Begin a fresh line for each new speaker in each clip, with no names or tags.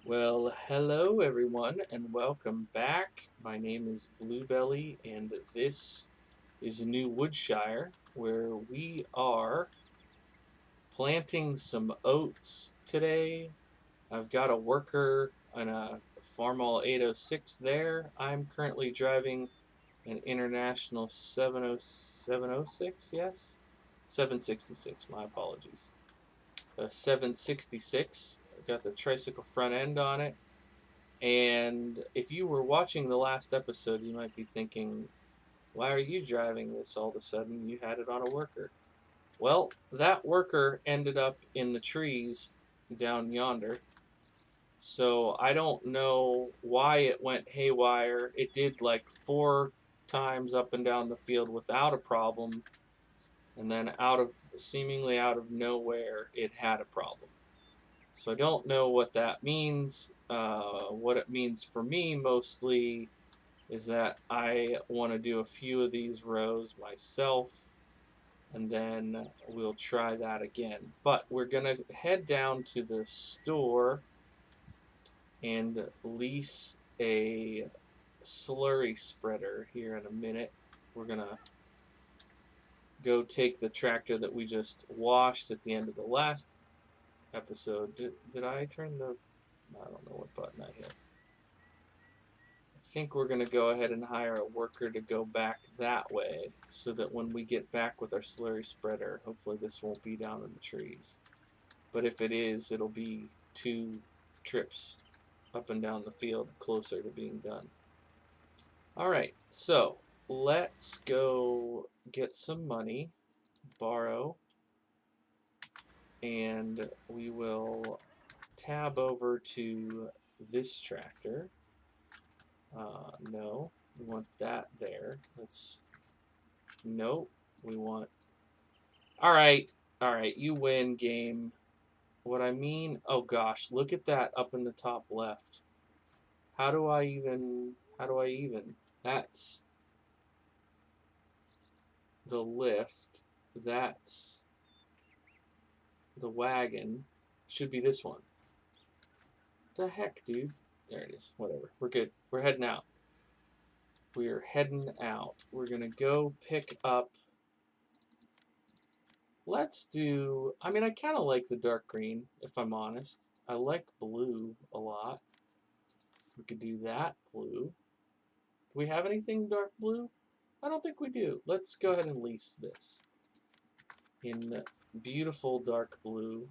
Well, hello everyone, and welcome back. My name is Bluebelly, and this is New Woodshire, where we are planting some oats today. I've got a worker on a Farmall 806 there. I'm currently driving an International 706, yes? 766, my apologies. A 766. I've got the tricycle front end on it. And if you were watching the last episode, you might be thinking, why are you driving this all of a sudden? You had it on a worker. Well, that worker ended up in the trees down yonder. So I don't know why it went haywire. It did like 4 times up and down the field without a problem. And then seemingly out of nowhere, it had a problem. So I don't know what that means. What it means for me mostly is that I want to do a few of these rows myself, and then we'll try that again. But we're going to head down to the store and lease a slurry spreader here in a minute. We're going to go take the tractor that we just washed at the end of the last episode. Did I turn the... I don't know what button I hit. I think we're going to go ahead and hire a worker to go back that way so that when we get back with our slurry spreader, hopefully this won't be down in the trees. But if it is, it'll be 2 trips up and down the field closer to being done. All right, so let's go get some money, borrow, and we will tab over to this tractor. No, we want that there. Nope, we want... All right, you win, game. What I mean, oh gosh, look at that up in the top left. How do I even, That's the lift. That's the wagon. Should be this one. The heck, dude? There it is, whatever. We're good. We're heading out. We're heading out. We're gonna go pick up... Let's do... I mean, I kind of like the dark green, if I'm honest. I like blue a lot. We could do that blue. Do we have anything dark blue? I don't think we do. Let's go ahead and lease this in beautiful dark blue.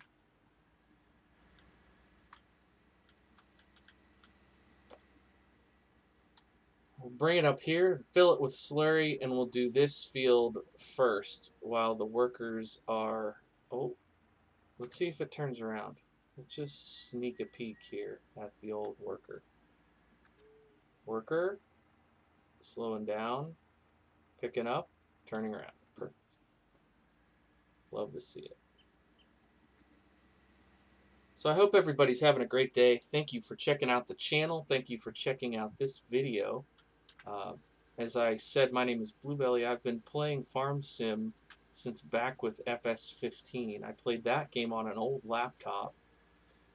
We'll bring it up here, fill it with slurry, and we'll do this field first while the workers are... Oh, let's see if it turns around. Let's just sneak a peek here at the old worker. Worker, slowing down, picking up, turning around. Perfect. Love to see it. So I hope everybody's having a great day. Thank you for checking out the channel. Thank you for checking out this video. As I said, my name is Bluebelly. I've been playing Farm Sim since back with FS15. I played that game on an old laptop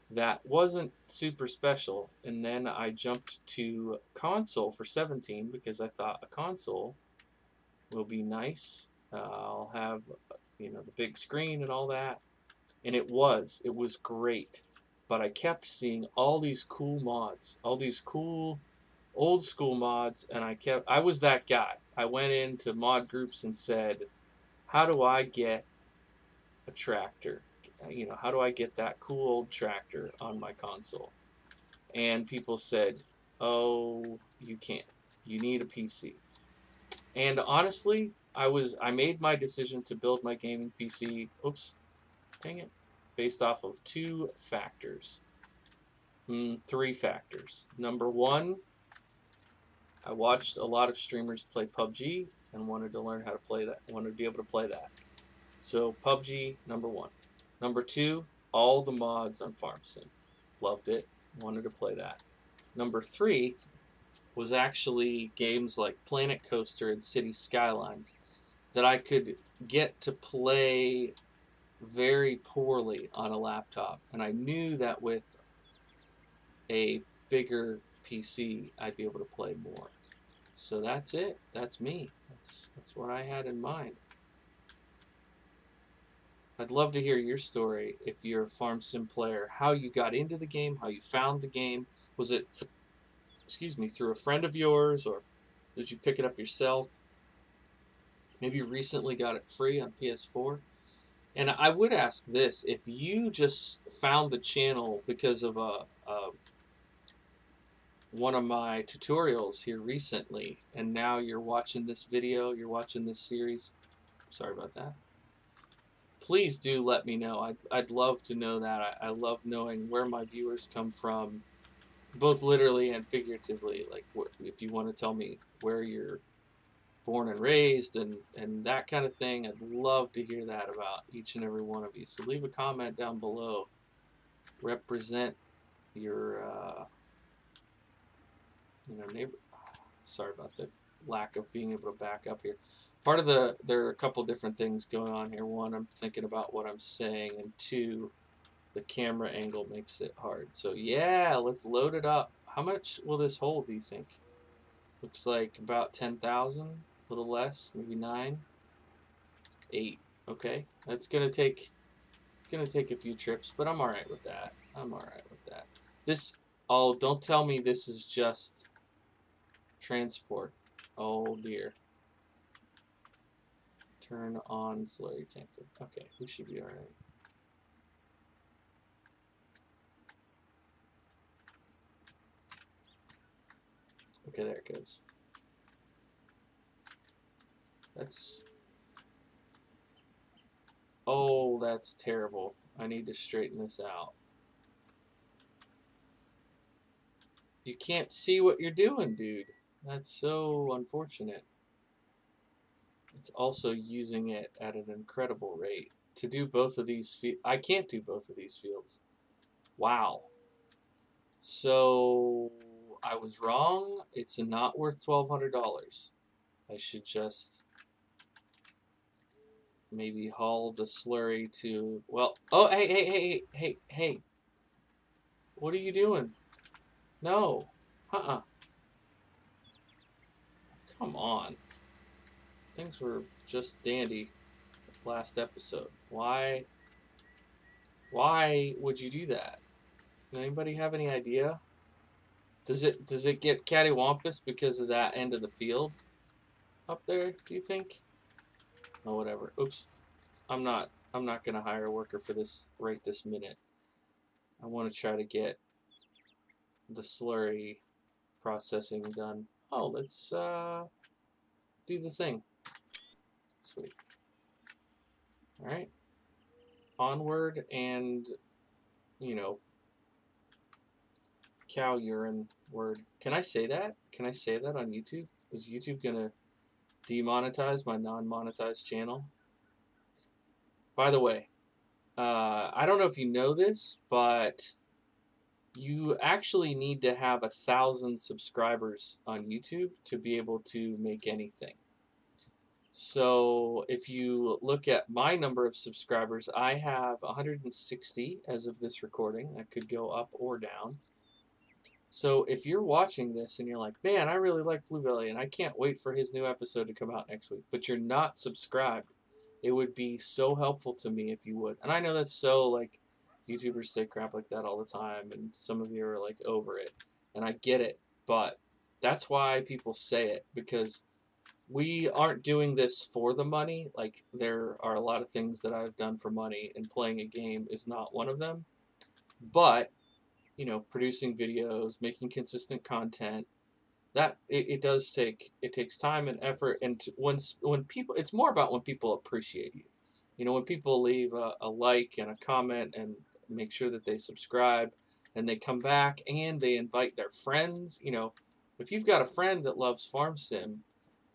that wasn't super special, and then I jumped to console for 17 because I thought a console will be nice. I'll have, the big screen and all that, and it was great. But I kept seeing all these cool mods, all these cool old school mods, and I was that guy. I went into mod groups and said, how do I get a tractor? How do I get that cool old tractor on my console? And people said, oh, you can't. You need a PC. And honestly, I made my decision to build my gaming PC, oops, dang it, based off of 2 factors. 3 factors. Number 1, I watched a lot of streamers play PUBG and wanted to learn how to play that, wanted to be able to play that. So PUBG, number 1. Number 2, all the mods on Farm Sim. Loved it, wanted to play that. Number 3 was actually games like Planet Coaster and City Skylines that I could get to play very poorly on a laptop. And I knew that with a bigger PC, I'd be able to play more. So that's it. That's me. That's what I had in mind. I'd love to hear your story if you're a farm sim player, how you got into the game, how you found the game. Was it, excuse me, through a friend of yours, or did you pick it up yourself? Maybe you recently got it free on PS4. And I would ask this, if you just found the channel because of one of my tutorials here recently, and now you're watching this video, you're watching this series, sorry about that, please do let me know. I'd love to know that. I love knowing where my viewers come from, both literally and figuratively. Like, if you want to tell me where you're born and raised and that kind of thing, I'd love to hear that about each and every one of you. So leave a comment down below. Represent your neighbor. Sorry about the lack of being able to back up here. Part of there are a couple different things going on here. One, I'm thinking about what I'm saying, and two, the camera angle makes it hard. So yeah, let's load it up. How much will this hold, do you think? Looks like about 10,000, a little less, maybe 9, 8. Okay, that's gonna take a few trips, but I'm all right with that. I'm all right with that. This, oh, don't tell me this is just transport. Oh dear. Turn on slurry tanker. Okay, we should be all right. Okay, there it goes. That's... oh, that's terrible. I need to straighten this out. You can't see what you're doing, dude. That's so unfortunate. It's also using it at an incredible rate. To do both of these I can't do both of these fields. Wow. So I was wrong. It's not worth $1,200. I should just maybe haul the slurry to, well, oh, hey. What are you doing? No. Uh-uh. Come on. Things were just dandy last episode. Why would you do that? Anybody have any idea? Does it get cattywampus because of that end of the field up there, do you think? Oh, whatever. Oops. I'm not gonna hire a worker for this right this minute. I want to try to get the slurry processing done. Oh, let's do the thing. Sweet. All right. Onward, and cow urine word. Can I say that? Can I say that on YouTube? Is YouTube gonna demonetize my non-monetized channel? By the way, I don't know if you know this, but you actually need to have 1,000 subscribers on YouTube to be able to make anything. So if you look at my number of subscribers, I have 160 as of this recording. That could go up or down. So if you're watching this and you're like, man, I really like Bluebelly and I can't wait for his new episode to come out next week, but you're not subscribed, it would be so helpful to me if you would. And I know that's so, like, YouTubers say crap like that all the time, and some of you are like over it, and I get it, but that's why people say it, because we aren't doing this for the money. Like, there are a lot of things that I've done for money, and playing a game is not one of them. But producing videos, making consistent content, that it does take, it takes time and effort. And when people, it's more about when people appreciate you. When people leave a like and a comment and make sure that they subscribe and they come back and they invite their friends. If you've got a friend that loves Farm Sim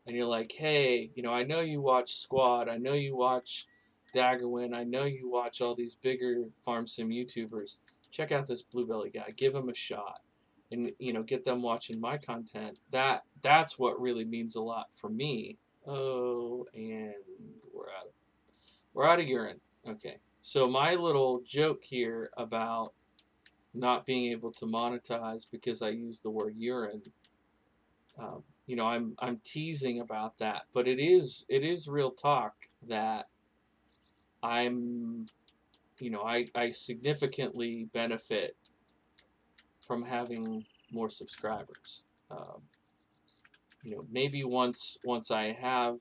and you're like, hey, I know you watch Squad, I know you watch Daggerwin, I know you watch all these bigger Farm Sim YouTubers, check out this Bluebelly guy, give him a shot, and get them watching my content. That's what really means a lot for me. Oh, and we're out of urine. Okay, so my little joke here about not being able to monetize because I use the word urine. You know, I'm teasing about that, but it is real talk that I'm, you know, I significantly benefit from having more subscribers. You know, maybe once I have,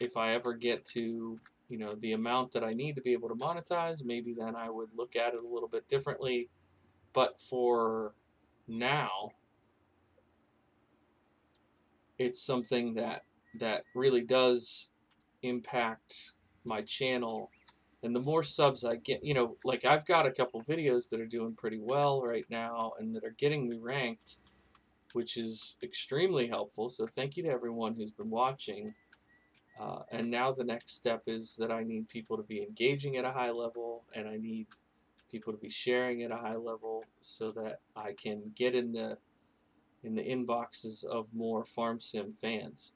if I ever get to, you know, the amount that I need to be able to monetize, maybe then I would look at it a little bit differently. But for now, it's something that really does impact my channel. And the more subs I get, you know, like I've got a couple videos that are doing pretty well right now and that are getting me ranked, which is extremely helpful. So thank you to everyone who's been watching. And now the next step is that I need people to be engaging at a high level, and I need people to be sharing at a high level so that I can get in the inboxes of more farm sim fans.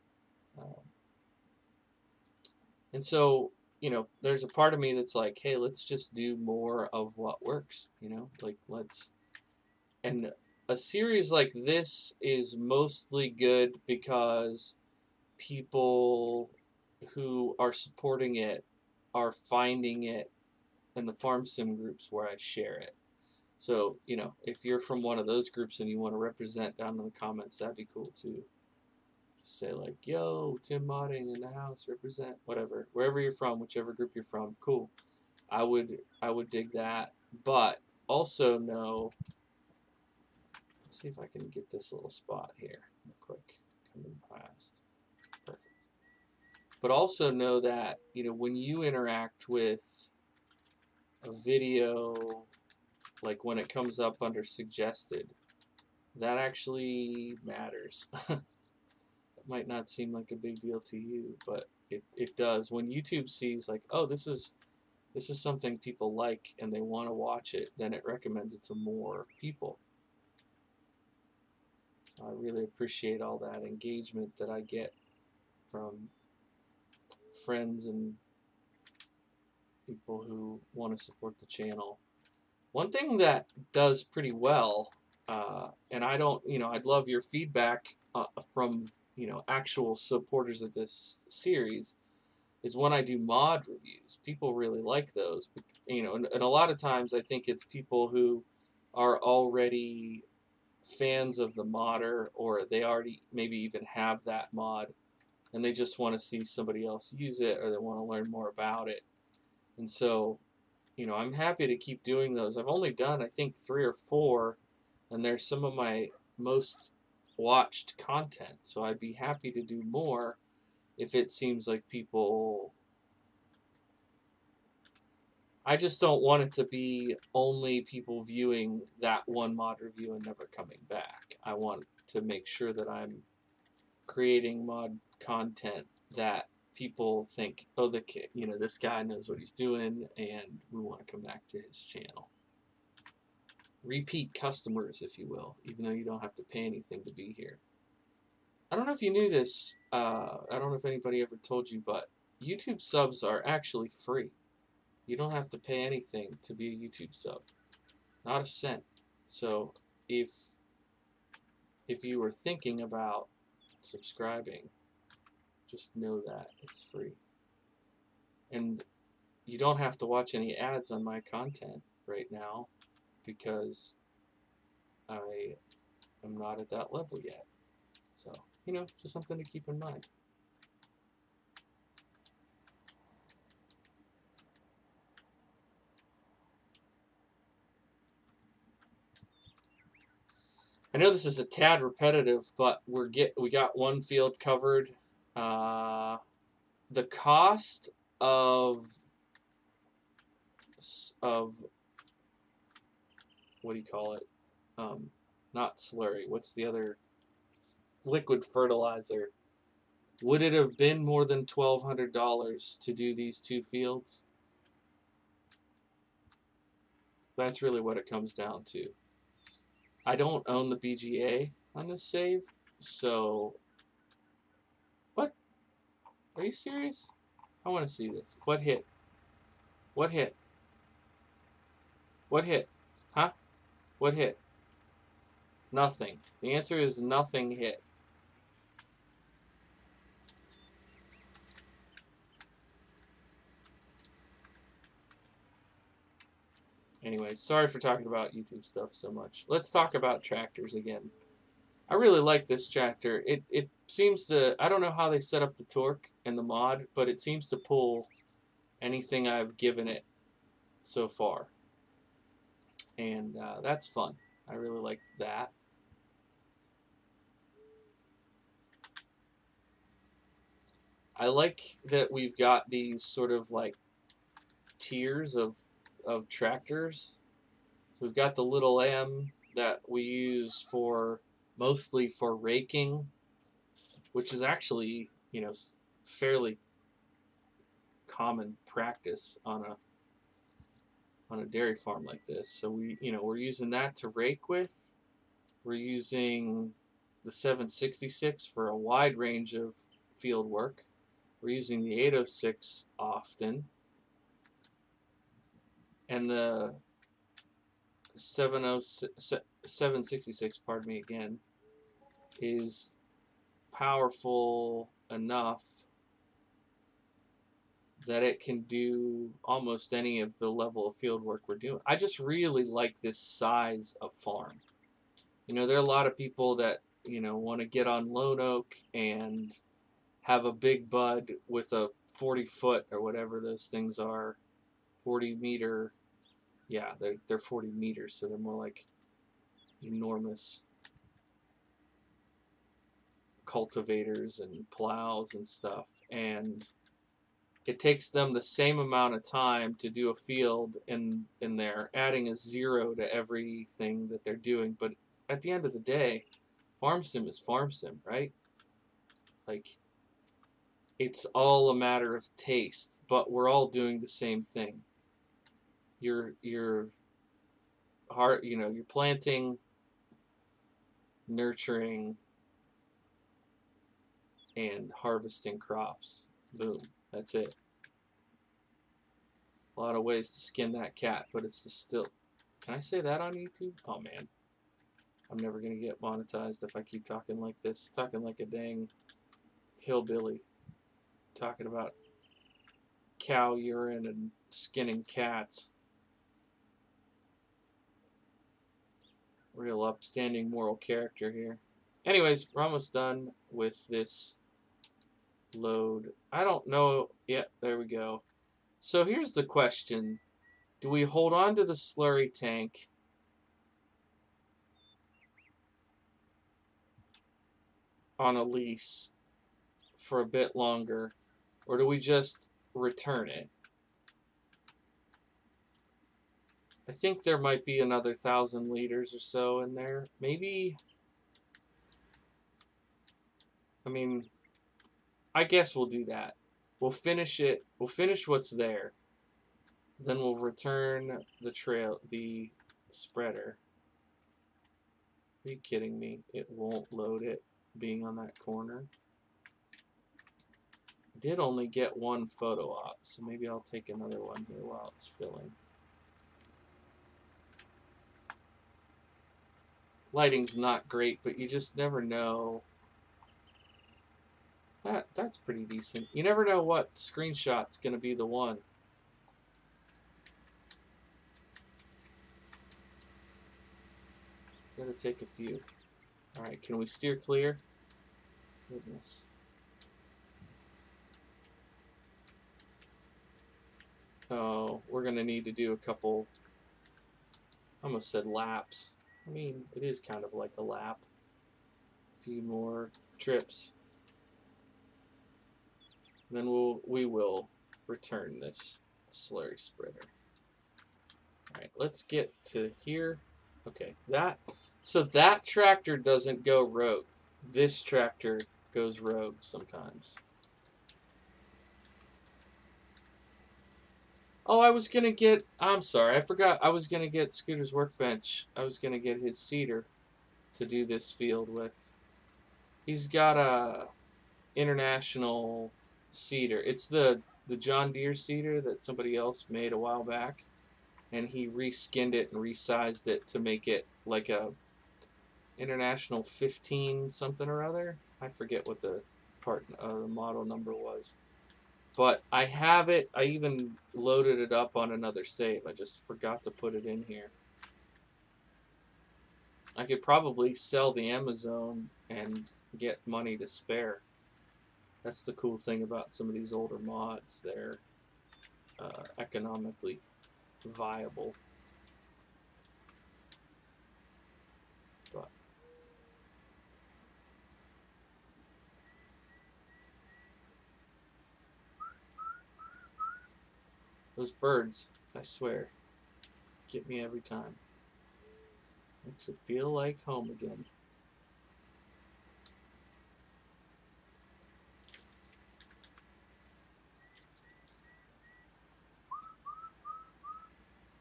And so, you know, there's a part of me that's like, hey, let's just do more of what works, you know, like and a series like this is mostly good because people who are supporting it are finding it in the farm sim groups where I share it. So, you know, if you're from one of those groups and you want to represent down in the comments, that'd be cool too. Say like, yo, Tim Modding in the house, represent, whatever, wherever you're from, whichever group you're from, cool. I would dig that. But also know, let's see if I can get this little spot here real quick, coming past. Perfect. But also know that, you know, when you interact with a video, like when it comes up under suggested, that actually matters. It might not seem like a big deal to you, but it does. When YouTube sees like, oh, this is something people like and they want to watch it, then it recommends it to more people. I really appreciate all that engagement that I get from friends and people who want to support the channel. One thing that does pretty well, and I don't, you know, I'd love your feedback from, you know, actual supporters of this series, is when I do mod reviews. People really like those, you know, and a lot of times I think it's people who are already fans of the modder, or they already maybe even have that mod, and they just want to see somebody else use it, or they want to learn more about it. And so, you know, I'm happy to keep doing those. I've only done, I think, 3 or 4, and they're some of my most watched content. So I'd be happy to do more if it seems like people. I just don't want it to be only people viewing that one mod review and never coming back. I want to make sure that I'm creating mod content that people think, oh, you know, this guy knows what he's doing, and we want to come back to his channel. Repeat customers, if you will, even though you don't have to pay anything to be here. I don't know if you knew this. I don't know if anybody ever told you, but YouTube subs are actually free. You don't have to pay anything to be a YouTube sub. Not a cent. So if you were thinking about subscribing, just know that it's free. And you don't have to watch any ads on my content right now because I am not at that level yet. So, you know, just something to keep in mind. I know this is a tad repetitive, but we got one field covered. The cost of what do you call it? Not slurry. What's the other liquid fertilizer? Would it have been more than $1,200 to do these 2 fields? That's really what it comes down to. I don't own the BGA on this save, so what? Are you serious? I want to see this. What hit? What hit? What hit? Huh? What hit? Nothing. The answer is nothing hit. Anyway, sorry for talking about YouTube stuff so much. Let's talk about tractors again. I really like this tractor. It seems to, I don't know how they set up the torque and the mod, but it seems to pull anything I've given it so far. And that's fun. I really like that. I like that we've got these sort of like tiers of tractors. So we've got the little M that we use for mostly for raking, which is actually, you know, fairly common practice on a dairy farm like this. So we're using that to rake with. We're using the 766 for a wide range of field work. We're using the 806 often. And the 766, pardon me again, is powerful enough that it can do almost any of the level of field work we're doing. I just really like this size of farm. You know, there are a lot of people that, you know, want to get on lone oak and have a big bud with a 40-foot or whatever those things are, 40-meter. Yeah, they're 40 meters, so they're more like enormous cultivators and plows and stuff. And it takes them the same amount of time to do a field in there, adding a 0 to everything that they're doing. But at the end of the day, farm sim is farm sim, right? Like, it's all a matter of taste, but we're all doing the same thing. You're you're planting, nurturing, and harvesting crops. Boom, that's it. A lot of ways to skin that cat, but it's still. Can I say that on YouTube? Oh man, I'm never gonna get monetized if I keep talking like this, talking like a dang hillbilly, talking about cow urine and skinning cats. Real upstanding moral character here. Anyways, we're almost done with this load. I don't know. Yeah, there we go. So here's the question. Do we hold on to the slurry tank on a lease for a bit longer, or do we just return it? I think there might be another 1,000 liters or so in there. Maybe, I mean, I guess we'll do that. We'll finish it. We'll finish what's there. Then we'll return the spreader. Are you kidding me? It won't load it being on that corner. I did only get one photo op, so maybe I'll take another one here while it's filling. Lighting's not great, but you just never know. That's pretty decent. You never know what screenshot's going to be the one. Gotta take a few. Alright, can we steer clear? Goodness. Oh, we're going to need to do a couple, I almost said laps. I mean, it is kind of like a lap. A few more trips. Then we will return this slurry spreader. Alright, let's get to here. Okay, so that tractor doesn't go rogue. This tractor goes rogue sometimes. Oh, I'm sorry, I forgot I was gonna get Scooter's workbench. I was gonna get his seeder to do this field with. He's got a international seeder. It's the John Deere seeder that somebody else made a while back. and he reskinned it and resized it to make it like a International 15 something or other. I forget what the the model number was. But I have it. I even loaded it up on another save. I just forgot to put it in here. I could probably sell the Amazon and get money to spare. That's the cool thing about some of these older mods. They're economically viable. But those birds, I swear, get me every time. Makes it feel like home again.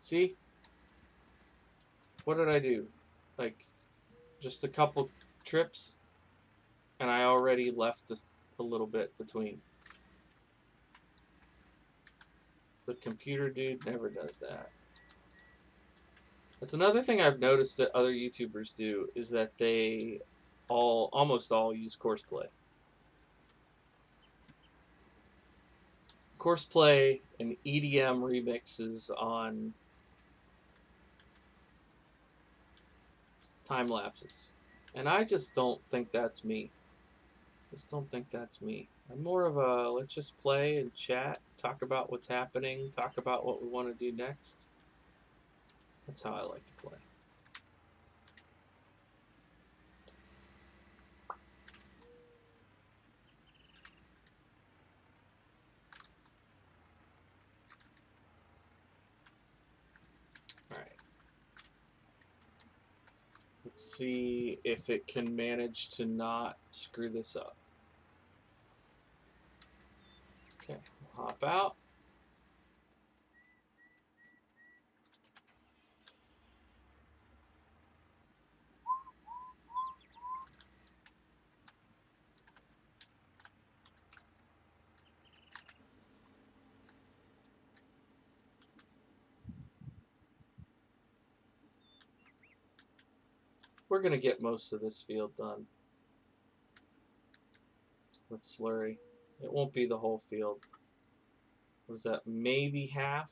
See? What did I do? Like, just a couple trips, and I already left a little bit between. The computer dude never does that. That's another thing I've noticed that other YouTubers do, is that they almost all use Courseplay. Courseplay and EDM remixes on time lapses. And I just don't think that's me. Just don't think that's me. I'm more of a let's just play and chat, talk about what's happening, talk about what we want to do next. That's how I like to play. Alright. Let's see if it can manage to not screw this up. Okay, we'll hop out. We're going to get most of this field done with Slurry. It won't be the whole field. What is that? Maybe half?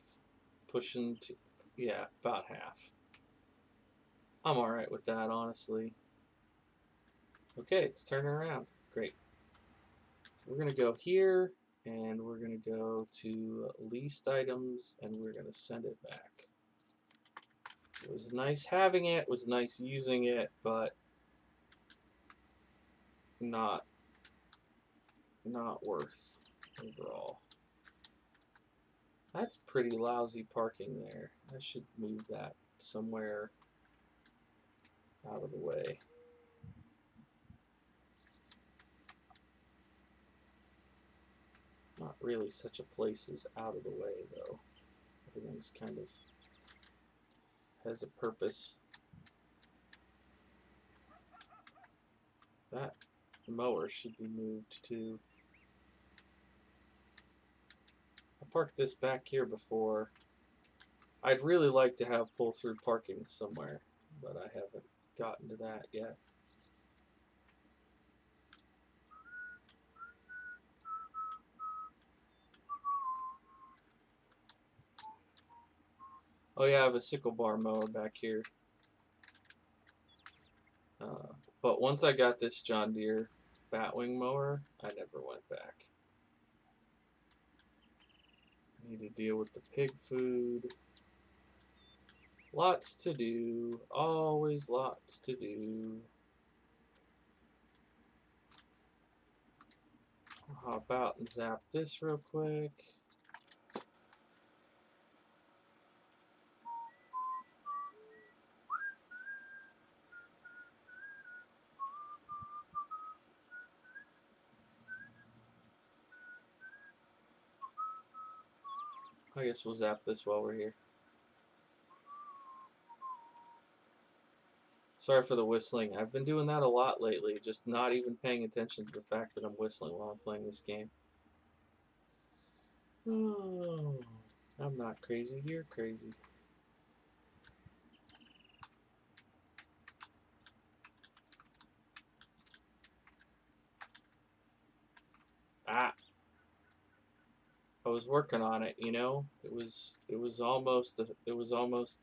Pushing to, yeah, about half. I'm alright with that, honestly. Okay, it's turning around. Great. So we're going to go here, and we're going to go to least items, and we're going to send it back. It was nice having it, was nice using it, but not worth overall. That's pretty lousy parking there. I should move that somewhere out of the way. Not really such a place as out of the way, though. Everything's kind of has a purpose. That mower should be moved too. I parked this back here before. I'd really like to have pull-through parking somewhere, but I haven't gotten to that yet. Oh yeah, I have a sickle bar mower back here. But once I got this John Deere Batwing mower, I never went back. I need to deal with the pig food. Lots to do. Always lots to do. I'll hop out and zap this real quick. I guess we'll zap this while we're here. Sorry for the whistling. I've been doing that a lot lately, just not even paying attention to the fact that I'm whistling while I'm playing this game. Oh, I'm not crazy. You're crazy. was working on it, you know. It was almost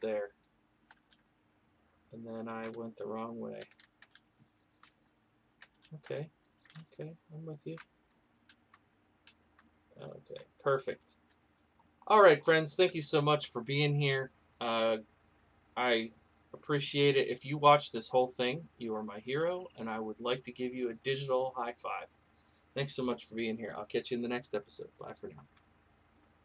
there, and then I went the wrong way. Okay, okay, I'm with you. Okay, perfect. All right, friends, thank you so much for being here. I appreciate it. If you watch this whole thing, you are my hero, and I would like to give you a digital high five. Thanks so much for being here. I'll catch you in the next episode. Bye for now.